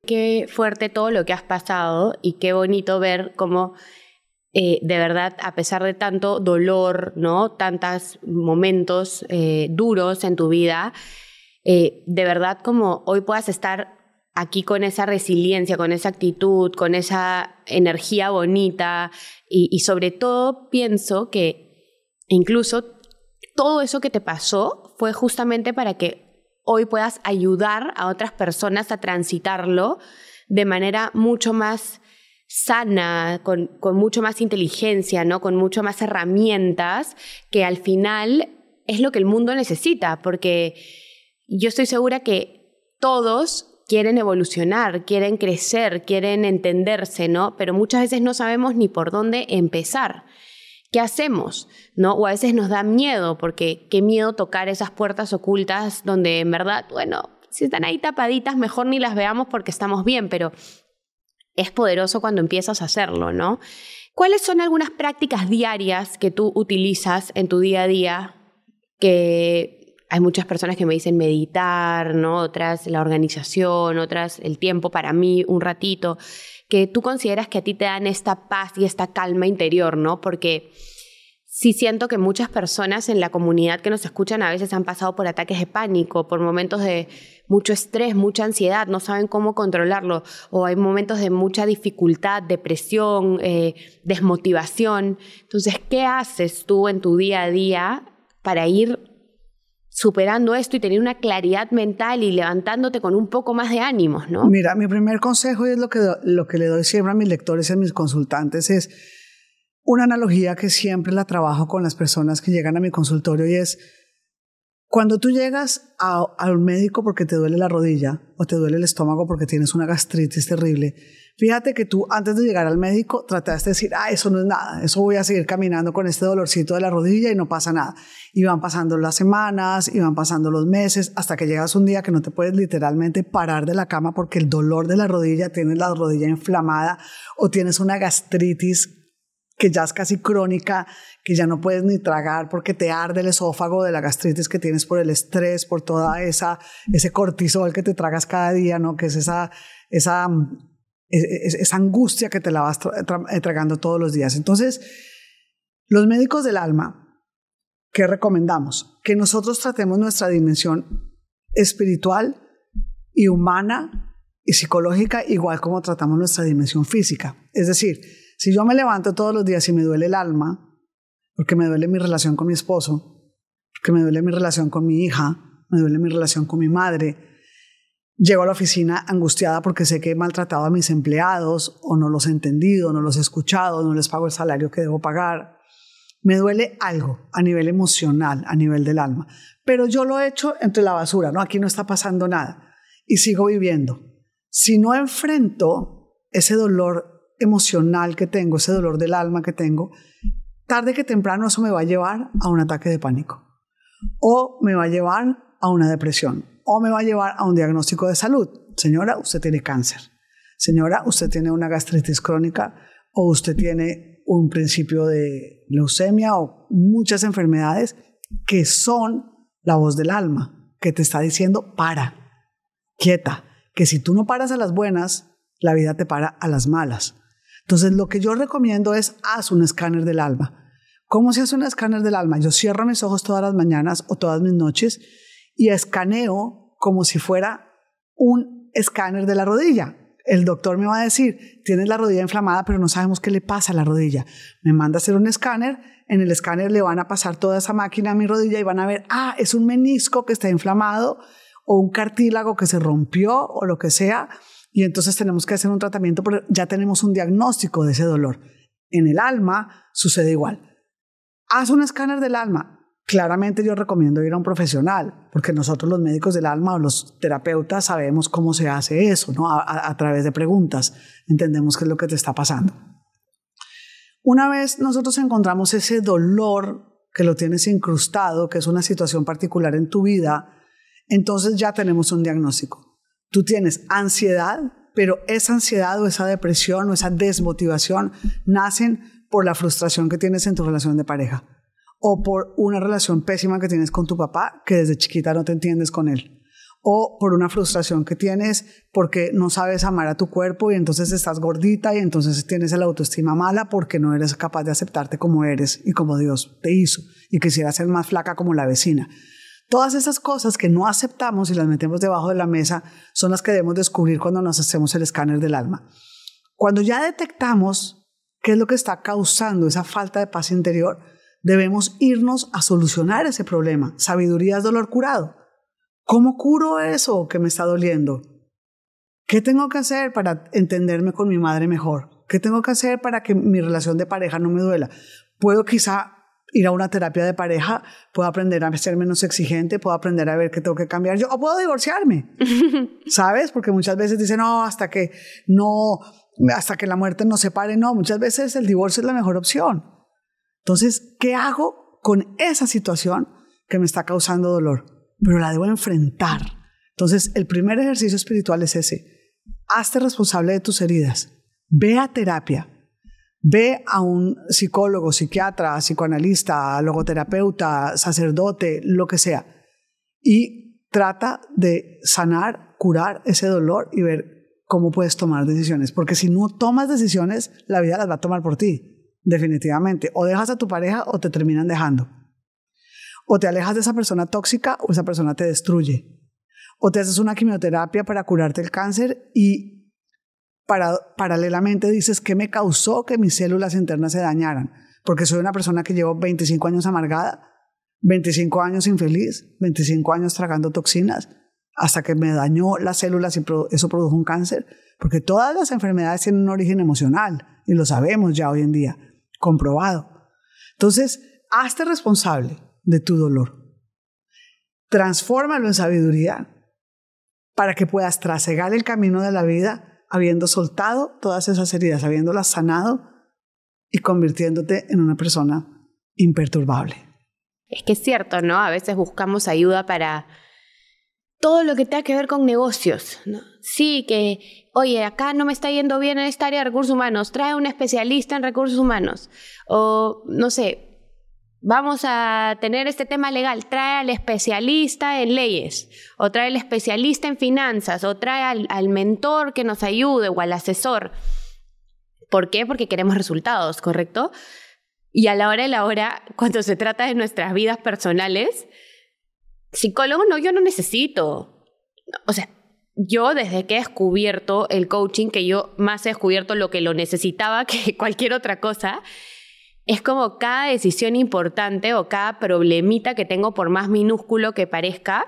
Qué fuerte todo lo que has pasado y qué bonito ver cómo de verdad, a pesar de tanto dolor, ¿no? Tantos momentos duros en tu vida, de verdad como hoy puedas estar aquí con esa resiliencia, con esa actitud, con esa energía bonita y sobre todo pienso que incluso todo eso que te pasó fue justamente para que hoy puedas ayudar a otras personas a transitarlo de manera mucho más sana, con mucho más inteligencia, ¿no? Con mucho más herramientas, que al final es lo que el mundo necesita, porque yo estoy segura que todos quieren evolucionar, quieren crecer, quieren entenderse, ¿no? Pero muchas veces no sabemos ni por dónde empezar. ¿Qué hacemos? ¿No? O a veces nos da miedo, porque qué miedo tocar esas puertas ocultas donde en verdad, bueno, si están ahí tapaditas, mejor ni las veamos porque estamos bien, pero es poderoso cuando empiezas a hacerlo, ¿no? ¿Cuáles son algunas prácticas diarias que tú utilizas en tu día a día? Que hay muchas personas que me dicen meditar, ¿no? Otras la organización, otras el tiempo para mí, un ratito, que tú consideras que a ti te dan esta paz y esta calma interior, ¿no? Porque sí siento que muchas personas en la comunidad que nos escuchan a veces han pasado por ataques de pánico, por momentos de mucho estrés, mucha ansiedad, no saben cómo controlarlo, o hay momentos de mucha dificultad, depresión, desmotivación. Entonces, ¿qué haces tú en tu día a día para ir superando esto y tener una claridad mental y levantándote con un poco más de ánimos, ¿no? Mira, mi primer consejo, y es lo que le doy siempre a mis lectores y a mis consultantes, es una analogía que siempre la trabajo con las personas que llegan a mi consultorio, y es cuando tú llegas a un médico porque te duele la rodilla o te duele el estómago porque tienes una gastritis terrible, fíjate que tú antes de llegar al médico trataste de decir, eso no es nada, eso voy a seguir caminando con este dolorcito de la rodilla y no pasa nada. Y van pasando las semanas, y van pasando los meses, hasta que llegas un día que no te puedes literalmente parar de la cama porque el dolor de la rodilla, tienes la rodilla inflamada o tienes una gastritis que ya es casi crónica, que ya no puedes ni tragar porque te arde el esófago de la gastritis que tienes por el estrés, por toda ese cortisol que te tragas cada día, ¿no? Que es esa angustia que te la vas tragando todos los días. Entonces, los médicos del alma, ¿qué recomendamos? Que nosotros tratemos nuestra dimensión espiritual y humana y psicológica igual como tratamos nuestra dimensión física. Es decir, si yo me levanto todos los días y me duele el alma, porque me duele mi relación con mi esposo, porque me duele mi relación con mi hija, me duele mi relación con mi madre, llego a la oficina angustiada porque sé que he maltratado a mis empleados, o no los he entendido, no los he escuchado, no les pago el salario que debo pagar, me duele algo a nivel emocional, a nivel del alma, pero yo lo he hecho entre la basura, ¿no? Aquí no está pasando nada y sigo viviendo. Si no enfrento ese dolor emocional que tengo, ese dolor del alma que tengo, tarde que temprano eso me va a llevar a un ataque de pánico, o me va a llevar a una depresión, o me va a llevar a un diagnóstico de salud. Señora, usted tiene cáncer. Señora, usted tiene una gastritis crónica, o usted tiene un principio de leucemia, o muchas enfermedades que son la voz del alma, que te está diciendo, para, quieta, que si tú no paras a las buenas, la vida te para a las malas. Entonces, lo que yo recomiendo es, haz un escáner del alma. ¿Cómo se hace un escáner del alma? Yo cierro mis ojos todas las mañanas o todas mis noches y escaneo como si fuera un escáner de la rodilla. El doctor me va a decir, tienes la rodilla inflamada, pero no sabemos qué le pasa a la rodilla. Me manda a hacer un escáner. En el escáner le van a pasar toda esa máquina a mi rodilla y van a ver, es un menisco que está inflamado o un cartílago que se rompió o lo que sea. Y entonces tenemos que hacer un tratamiento porque ya tenemos un diagnóstico de ese dolor. En el alma sucede igual. Haz un escáner del alma. Claramente yo recomiendo ir a un profesional, porque nosotros los médicos del alma o los terapeutas sabemos cómo se hace eso, ¿no? A través de preguntas entendemos qué es lo que te está pasando. Una vez nosotros encontramos ese dolor que lo tienes incrustado, que es una situación particular en tu vida, entonces ya tenemos un diagnóstico. Tú tienes ansiedad, pero esa ansiedad o esa depresión o esa desmotivación nacen por la frustración que tienes en tu relación de pareja. O por una relación pésima que tienes con tu papá, que desde chiquita no te entiendes con él. O por una frustración que tienes porque no sabes amar a tu cuerpo y entonces estás gordita y entonces tienes la autoestima mala porque no eres capaz de aceptarte como eres y como Dios te hizo y quisieras ser más flaca como la vecina. Todas esas cosas que no aceptamos y las metemos debajo de la mesa son las que debemos descubrir cuando nos hacemos el escáner del alma. Cuando ya detectamos qué es lo que está causando esa falta de paz interior, debemos irnos a solucionar ese problema. Sabiduría es dolor curado. ¿Cómo curo eso que me está doliendo? ¿Qué tengo que hacer para entenderme con mi madre mejor? ¿Qué tengo que hacer para que mi relación de pareja no me duela? Puedo quizá ir a una terapia de pareja, puedo aprender a ser menos exigente, puedo aprender a ver qué tengo que cambiar yo, o puedo divorciarme, ¿sabes? Porque muchas veces dicen, hasta que la muerte nos separe. No, muchas veces el divorcio es la mejor opción. Entonces, ¿qué hago con esa situación que me está causando dolor? Pero la debo enfrentar. Entonces, el primer ejercicio espiritual es ese. Hazte responsable de tus heridas. Ve a terapia. Ve a un psicólogo, psiquiatra, psicoanalista, logoterapeuta, sacerdote, lo que sea. Y trata de sanar, curar ese dolor y ver cómo puedes tomar decisiones. Porque si no tomas decisiones, la vida las va a tomar por ti. Definitivamente. O dejas a tu pareja o te terminan dejando. O te alejas de esa persona tóxica o esa persona te destruye. O te haces una quimioterapia para curarte el cáncer y paralelamente dices, ¿qué me causó que mis células internas se dañaran? Porque soy una persona que llevo 25 años amargada, 25 años infeliz, 25 años tragando toxinas, hasta que me dañó las células y eso produjo un cáncer. Porque todas las enfermedades tienen un origen emocional y lo sabemos ya hoy en día. Comprobado. Entonces, hazte responsable de tu dolor. Transfórmalo en sabiduría para que puedas trasegar el camino de la vida habiendo soltado todas esas heridas, habiéndolas sanado y convirtiéndote en una persona imperturbable. Es que es cierto, ¿no? A veces buscamos ayuda para todo lo que tenga que ver con negocios, ¿no? Sí, que, oye, acá no me está yendo bien en esta área de recursos humanos, trae a un especialista en recursos humanos. O, no sé, vamos a tener este tema legal, trae al especialista en leyes, o trae al especialista en finanzas, o trae al mentor que nos ayude, o al asesor. ¿Por qué? Porque queremos resultados, ¿correcto? Y a la hora de la hora, cuando se trata de nuestras vidas personales, psicólogo no, yo no necesito. O sea, yo desde que he descubierto el coaching, que yo más he descubierto lo que lo necesitaba que cualquier otra cosa, es como cada decisión importante o cada problemita que tengo, por más minúsculo que parezca,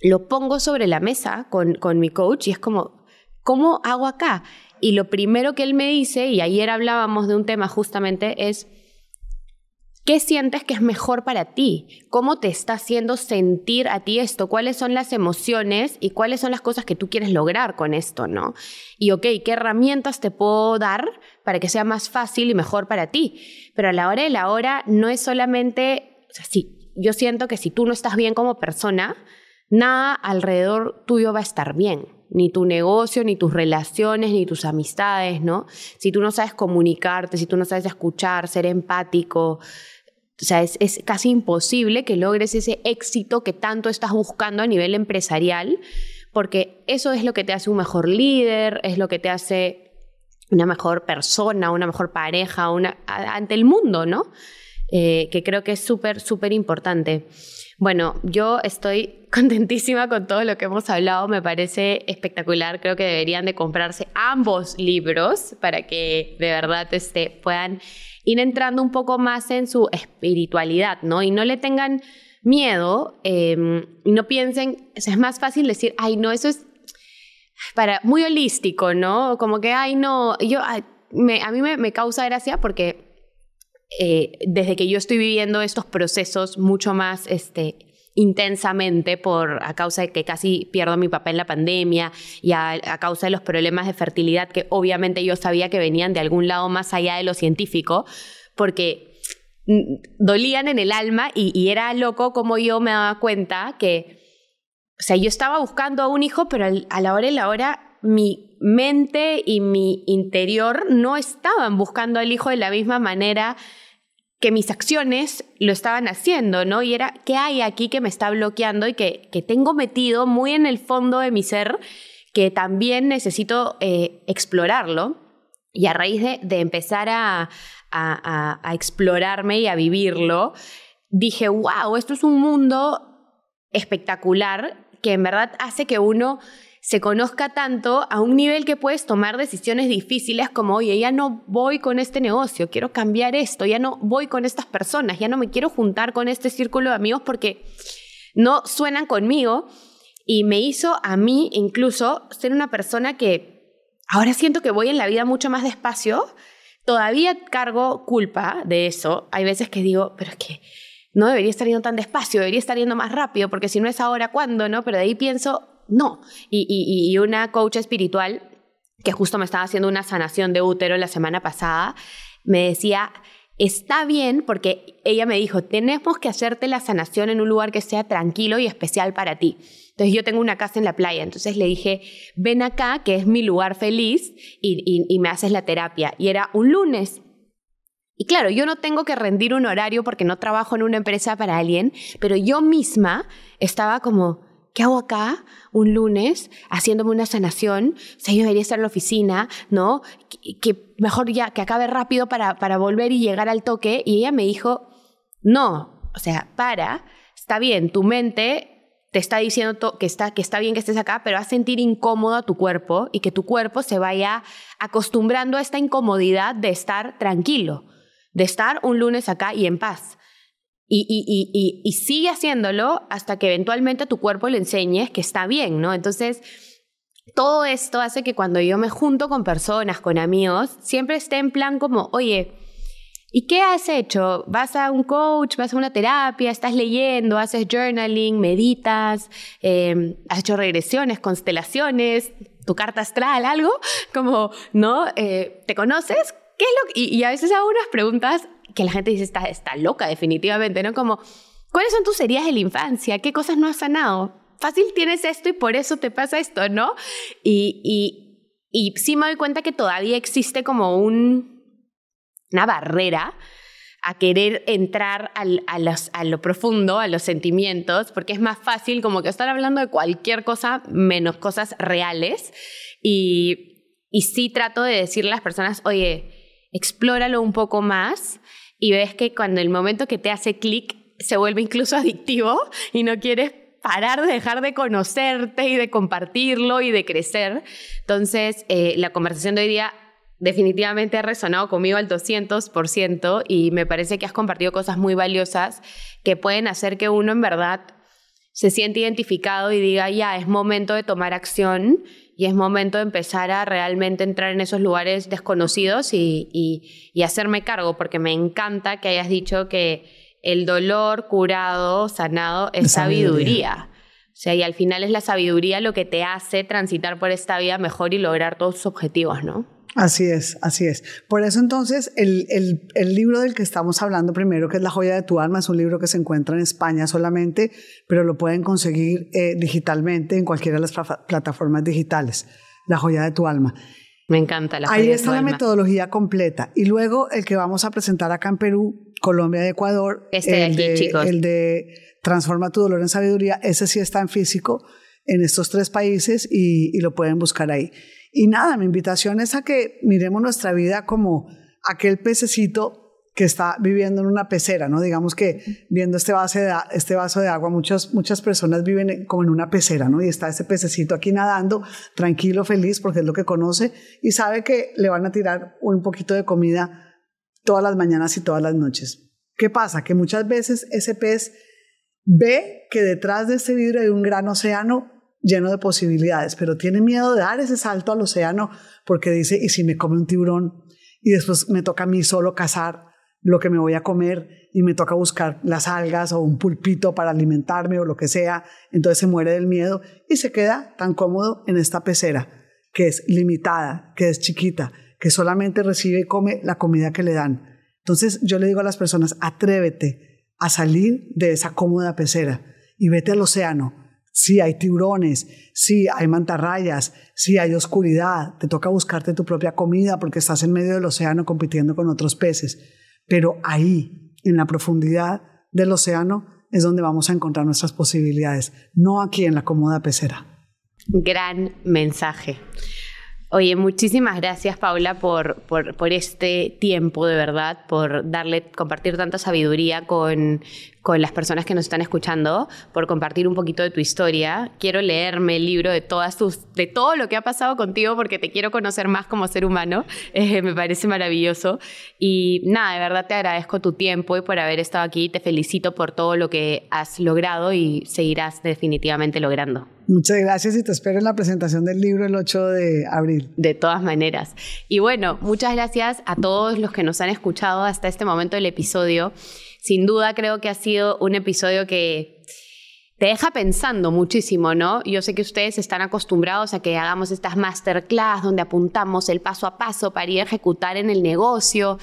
lo pongo sobre la mesa con mi coach y es como, ¿cómo hago acá? Y lo primero que él me dice, y ayer hablábamos de un tema justamente, es ¿qué sientes que es mejor para ti? ¿Cómo te está haciendo sentir a ti esto? ¿Cuáles son las emociones y cuáles son las cosas que tú quieres lograr con esto, ¿no? Y ¿qué herramientas te puedo dar para que sea más fácil y mejor para ti? Pero a la hora de la hora no es solamente, o sea, sí, yo siento que si tú no estás bien como persona, nada alrededor tuyo va a estar bien. Ni tu negocio, ni tus relaciones, ni tus amistades, ¿no? Si tú no sabes comunicarte, si tú no sabes escuchar, ser empático, o sea, es casi imposible que logres ese éxito que tanto estás buscando a nivel empresarial, porque eso es lo que te hace un mejor líder, es lo que te hace una mejor persona, una mejor pareja ante el mundo, ¿no? Que creo que es súper, súper importante. Bueno, yo estoy contentísima con todo lo que hemos hablado, me parece espectacular, creo que deberían de comprarse ambos libros para que de verdad puedan ir entrando un poco más en su espiritualidad, ¿no? Y no le tengan miedo, y no piensen, o sea, es más fácil decir, ay, no, eso es muy holístico, ¿no? Como que, ay, no, a mí me causa gracia porque desde que yo estoy viviendo estos procesos mucho más intensamente a causa de que casi pierdo a mi papá en la pandemia y a causa de los problemas de fertilidad que obviamente yo sabía que venían de algún lado más allá de lo científico, porque dolían en el alma y era loco como yo me daba cuenta que, o sea, yo estaba buscando a un hijo, pero a la hora y la hora mi mente y mi interior no estaban buscando al hijo de la misma manera que mis acciones lo estaban haciendo, ¿no? Y era, ¿qué hay aquí que me está bloqueando y que tengo metido muy en el fondo de mi ser que también necesito explorarlo? Y a raíz de empezar a explorarme y a vivirlo, dije, wow, esto es un mundo espectacular que en verdad hace que uno se conozca tanto a un nivel que puedes tomar decisiones difíciles como, oye, ya no voy con este negocio, quiero cambiar esto, ya no voy con estas personas, ya no me quiero juntar con este círculo de amigos porque no suenan conmigo. Y me hizo a mí incluso ser una persona que ahora siento que voy en la vida mucho más despacio. Todavía cargo culpa de eso. Hay veces que digo, pero es que no debería estar yendo tan despacio, debería estar yendo más rápido, porque si no es ahora, ¿cuándo? ¿No? Pero de ahí pienso, no. Y una coach espiritual, que justo me estaba haciendo una sanación de útero la semana pasada, me decía, está bien, porque ella me dijo, tenemos que hacerte la sanación en un lugar que sea tranquilo y especial para ti. Entonces yo tengo una casa en la playa, entonces le dije, ven acá, que es mi lugar feliz, y me haces la terapia. Y era un lunes. Y claro, yo no tengo que rendir un horario porque no trabajo en una empresa para alguien, pero yo misma estaba como, ¿qué hago acá un lunes haciéndome una sanación? O sea, yo debería estar en la oficina, ¿no? Que mejor ya que acabe rápido para volver y llegar al toque. Y ella me dijo, no, o sea, está bien, tu mente te está diciendo que está bien que estés acá, pero vas a sentir incómodo a tu cuerpo y que tu cuerpo se vaya acostumbrando a esta incomodidad de estar tranquilo, de estar un lunes acá y en paz. Y sigue haciéndolo hasta que eventualmente a tu cuerpo le enseñes que está bien, ¿no? Entonces, todo esto hace que cuando yo me junto con personas, con amigos, siempre esté en plan como, oye, ¿y qué has hecho? ¿Vas a un coach? ¿Vas a una terapia? ¿Estás leyendo? ¿Haces journaling? ¿Meditas? ¿Has hecho regresiones, constelaciones? ¿Tu carta astral? ¿Algo? Como, ¿no? ¿Te conoces? ¿Qué es lo que...? Y a veces hago unas preguntas que la gente dice, está loca definitivamente, ¿no? Como, ¿cuáles son tus heridas de la infancia? ¿Qué cosas no has sanado? Fácil tienes esto y por eso te pasa esto, ¿no? Y sí me doy cuenta que todavía existe como una barrera a querer entrar a lo profundo, a los sentimientos, porque es más fácil como que estar hablando de cualquier cosa menos cosas reales. Y sí trato de decirle a las personas, oye, explóralo un poco más y ves que cuando el momento que te hace clic se vuelve incluso adictivo y no quieres parar de dejar de conocerte y de compartirlo y de crecer. Entonces, la conversación de hoy día definitivamente ha resonado conmigo al 200% y me parece que has compartido cosas muy valiosas que pueden hacer que uno en verdad se siente identificado y diga, ya, es momento de tomar acción y es momento de empezar a realmente entrar en esos lugares desconocidos y hacerme cargo, porque me encanta que hayas dicho que el dolor curado, sanado, es sabiduría. O sea, y al final es la sabiduría lo que te hace transitar por esta vida mejor y lograr todos tus objetivos, ¿no? Así es, así es. Por eso entonces el libro del que estamos hablando primero, que es La joya de tu alma, es un libro que se encuentra en España solamente, pero lo pueden conseguir digitalmente en cualquiera de las plataformas digitales. La joya de tu alma. Me encanta la joya de tu alma. Ahí está la metodología completa. Y luego el que vamos a presentar acá en Perú, Colombia y Ecuador, chicos. El de Transforma tu dolor en sabiduría, ese sí está en físico en estos 3 países y lo pueden buscar ahí. Y nada, mi invitación es a que miremos nuestra vida como aquel pececito que está viviendo en una pecera, ¿no? Digamos que viendo este vaso de agua, muchas personas viven como en una pecera, ¿no? Y está ese pececito aquí nadando, tranquilo, feliz, porque es lo que conoce y sabe que le van a tirar un poquito de comida todas las mañanas y todas las noches. ¿Qué pasa? Que muchas veces ese pez ve que detrás de este vidrio hay un gran océano lleno de posibilidades, pero tiene miedo de dar ese salto al océano porque dice, ¿y si me come un tiburón? Y después me toca a mí solo cazar lo que me voy a comer y me toca buscar las algas o un pulpito para alimentarme o lo que sea. Entonces se muere del miedo y se queda tan cómodo en esta pecera que es limitada, que es chiquita, que solamente recibe y come la comida que le dan. Entonces yo le digo a las personas, atrévete a salir de esa cómoda pecera y vete al océano. Sí, hay tiburones, sí, hay mantarrayas, sí, hay oscuridad, te toca buscarte tu propia comida porque estás en medio del océano compitiendo con otros peces. Pero ahí, en la profundidad del océano, es donde vamos a encontrar nuestras posibilidades, no aquí en la cómoda pecera. Gran mensaje. Oye, muchísimas gracias, Paula, por este tiempo, de verdad, por compartir tanta sabiduría con las personas que nos están escuchando, por compartir un poquito de tu historia. Quiero leerme el libro de todo lo que ha pasado contigo porque te quiero conocer más como ser humano. Me parece maravilloso. Y nada, de verdad te agradezco tu tiempo y por haber estado aquí. Te felicito por todo lo que has logrado y seguirás definitivamente logrando. Muchas gracias y te espero en la presentación del libro el 8 de abril. De todas maneras. Y bueno, muchas gracias a todos los que nos han escuchado hasta este momento del episodio. Sin duda creo que ha sido un episodio que te deja pensando muchísimo, ¿no? Yo sé que ustedes están acostumbrados a que hagamos estas masterclass donde apuntamos el paso a paso para ir a ejecutar en el negocio.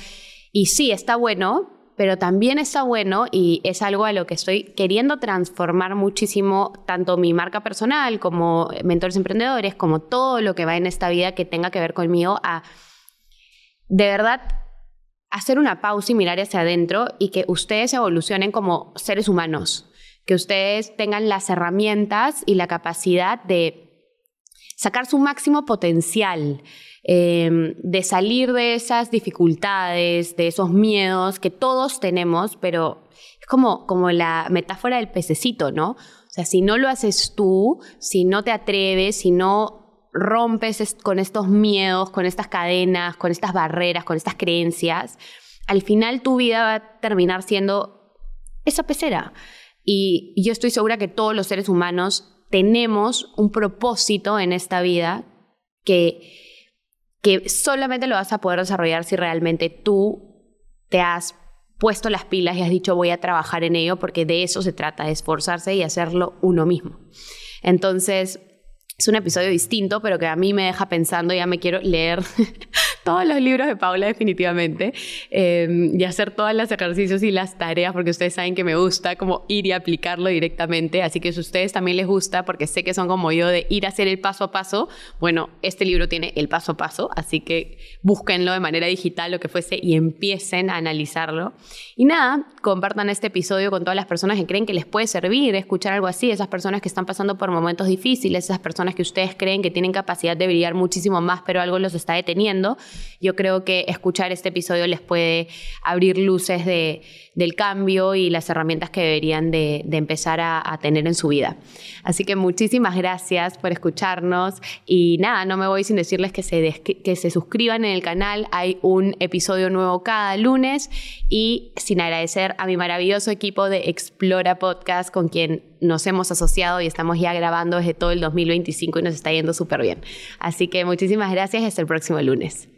Y sí, está bueno, pero también está bueno y es algo a lo que estoy queriendo transformar muchísimo, tanto mi marca personal como Mentores Emprendedores, como todo lo que va en esta vida que tenga que ver conmigo, a de verdad hacer una pausa y mirar hacia adentro y que ustedes evolucionen como seres humanos, que ustedes tengan las herramientas y la capacidad de sacar su máximo potencial, de salir de esas dificultades, de esos miedos que todos tenemos, pero es como la metáfora del pececito, ¿no? O sea, si no lo haces tú, si no te atreves, si no rompes con estos miedos, con estas cadenas, con estas barreras, con estas creencias, al final tu vida va a terminar siendo esa pecera. Y yo estoy segura que todos los seres humanos tenemos un propósito en esta vida que solamente lo vas a poder desarrollar si realmente tú te has puesto las pilas y has dicho voy a trabajar en ello, porque de eso se trata, de esforzarse y hacerlo uno mismo. Entonces, es un episodio distinto, pero que a mí me deja pensando, ya me quiero leer todos los libros de Paula definitivamente y hacer todos los ejercicios y las tareas, porque ustedes saben que me gusta como ir y aplicarlo directamente. Así que si a ustedes también les gusta, porque sé que son como yo de ir a hacer el paso a paso, bueno, este libro tiene el paso a paso, así que búsquenlo de manera digital, lo que fuese, y empiecen a analizarlo. Y nada, compartan este episodio con todas las personas que creen que les puede servir escuchar algo así, esas personas que están pasando por momentos difíciles, esas personas que ustedes creen que tienen capacidad de brillar muchísimo más, pero algo los está deteniendo. Yo creo que escuchar este episodio les puede abrir luces del cambio y las herramientas que deberían de empezar a tener en su vida. Así que muchísimas gracias por escucharnos y nada, no me voy sin decirles que se suscriban en el canal. Hay un episodio nuevo cada lunes y sin agradecer a mi maravilloso equipo de Explora Podcast con quien nos hemos asociado y estamos ya grabando desde todo el 2025 y nos está yendo súper bien. Así que muchísimas gracias y hasta el próximo lunes.